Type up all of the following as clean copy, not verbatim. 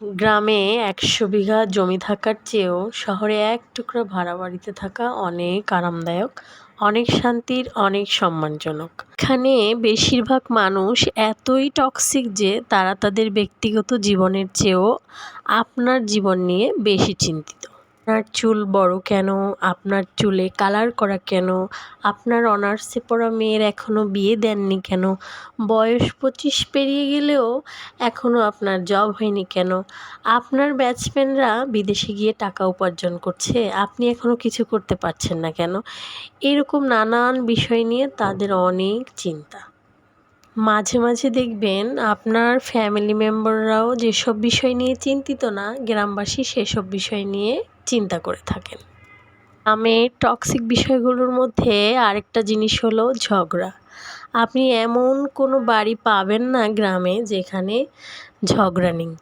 গ্রামে ১০০ বিঘা জমি থাকার চেয়েও শহরে এক টুকরা ভাড়া বাড়িতে থাকা অনেক আরামদায়ক, অনেক শান্তির, অনেক সম্মানজনক। এখানে বেশিরভাগ মানুষ এতই টক্সিক যে তারা তাদের ব্যক্তিগত জীবনের চেয়েও আপনার জীবন নিয়ে বেশি চিন্তিত। আপনার চুল বড় কেন? আপনার চুলে কালার করা কেন? আপনার অনার্সে পড়া মেয়ের এখনও বিয়ে দেননি কেন? বয়স ২৫ পেরিয়ে গেলেও এখনও আপনার জব হয়নি কেন? আপনার ব্যাচমেটরা বিদেশে গিয়ে টাকা উপার্জন করছে, আপনি এখনও কিছু করতে পারছেন না কেন? এরকম নানান বিষয় নিয়ে তাদের অনেক চিন্তা। মাঝে মাঝে দেখবেন আপনার ফ্যামিলি মেম্বাররাও যেসব বিষয় নিয়ে চিন্তিত না, গ্রামবাসী সেসব বিষয় নিয়ে চিন্তা করে থাকেন। গ্রামের টক্সিক বিষয়গুলোর মধ্যে আরেকটা জিনিস হলো ঝগড়া। আপনি এমন কোনো বাড়ি পাবেন না গ্রামে যেখানে ঝগড়া নেই।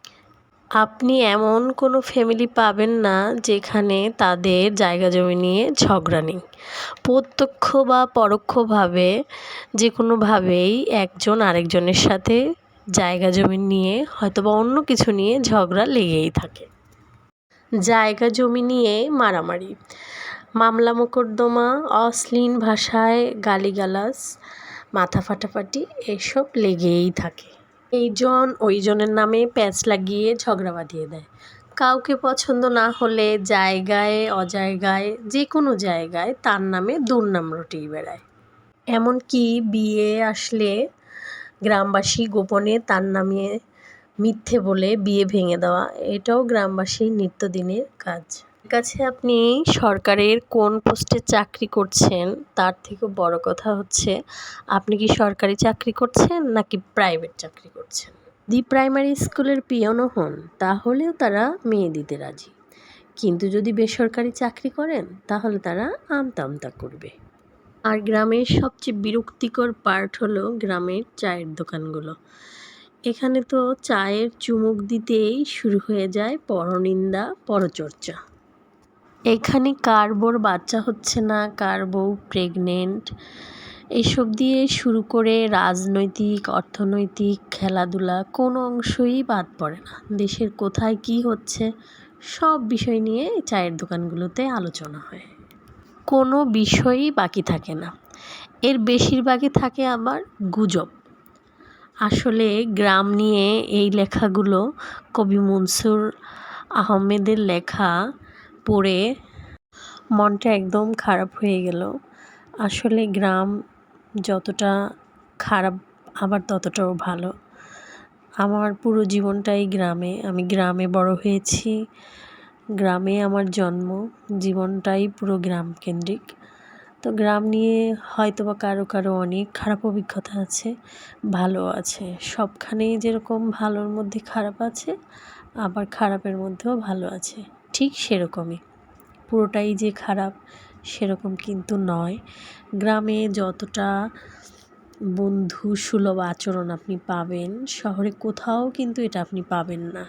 আপনি এমন কোনো ফ্যামিলি পাবেন না যেখানে তাদের জায়গা জমি নিয়ে ঝগড়া নেই। প্রত্যক্ষ বা পরোক্ষভাবে যে কোনোভাবেই একজন আরেকজনের সাথে জায়গা জমি নিয়ে হয়তোবা অন্য কিছু নিয়ে ঝগড়া লেগেই থাকে। জায়গা জমি নিয়ে মারামারি, মামলা মোকদ্দমা, অশ্লীল ভাষায় গালিগালাজ, মাথা ফাটাফাটি এসব লেগেই থাকে। এইজন ওইজনের নামে প্যাঁচ লাগিয়ে ঝগড়া বাঁধিয়ে দেয়। কাউকে পছন্দ না হলে জায়গায় অজায়গায় যে কোনো জায়গায় তার নামে দুর্নাম রটিয়ে বেড়ায়। এমনকি বিয়ে আসলে গ্রামবাসী গোপনে তার নামে মিথ্যে বলে বিয়ে ভেঙে দেওয়া, এটাও গ্রামবাসীর নিত্যদিনের কাজ। কাছে আপনি সরকারের কোন পোস্টে চাকরি করছেন তার থেকেও বড় কথা হচ্ছে আপনি কি সরকারি চাকরি করছেন নাকি প্রাইভেট চাকরি করছেন। দি প্রাইমারি স্কুলের পিয়নও হন তাহলেও তারা মেয়ে দিতে রাজি, কিন্তু যদি বেসরকারি চাকরি করেন তাহলে তারা আমতা আমতা করবে। আর গ্রামের সবচেয়ে বিরক্তিকর পার্ট হলো গ্রামের চায়ের দোকানগুলো। এখানে তো চায়ের চুমুক দিতেই শুরু হয়ে যায় পরনিন্দা, পরচর্চা। এখানে কার বোর বাচ্চা হচ্ছে না, কার বউ প্রেগনেন্ট, এসব দিয়ে শুরু করে রাজনৈতিক, অর্থনৈতিক, খেলাধুলা কোনো অংশই বাদ পড়ে না। দেশের কোথায় কি হচ্ছে সব বিষয় নিয়ে চায়ের দোকানগুলোতে আলোচনা হয়। কোনো বিষয়ই বাকি থাকে না। এর বেশিরভাগই থাকে আবার গুজব। আসলে গ্রাম নিয়ে এই লেখাগুলো কবি মনসুর আহমেদের লেখা পড়ে মনটা একদম খারাপ হয়ে গেল। আসলে গ্রাম যতটা খারাপ আবার ততটাও ভালো। আমার পুরো জীবনটাই গ্রামে, আমি গ্রামে বড় হয়েছি, গ্রামে আমার জন্ম, জীবনটাই পুরো গ্রাম কেন্দ্রিক। তো গ্রাম নিয়ে হয়তোবা কারো কারো অনেক খারাপ অভিজ্ঞতা আছে, ভালো আছে। সবখানেই যেরকম ভালোর মধ্যে খারাপ আছে, আবার খারাপের মধ্যেও ভালো আছে, ঠিক সেরকমই। পুরোটাই যে খারাপ সেরকম কিন্তু নয়। গ্রামে যতটা বন্ধু সুলভ আচরণ আপনি পাবেন শহরে কোথাও কিন্তু এটা আপনি পাবেন না।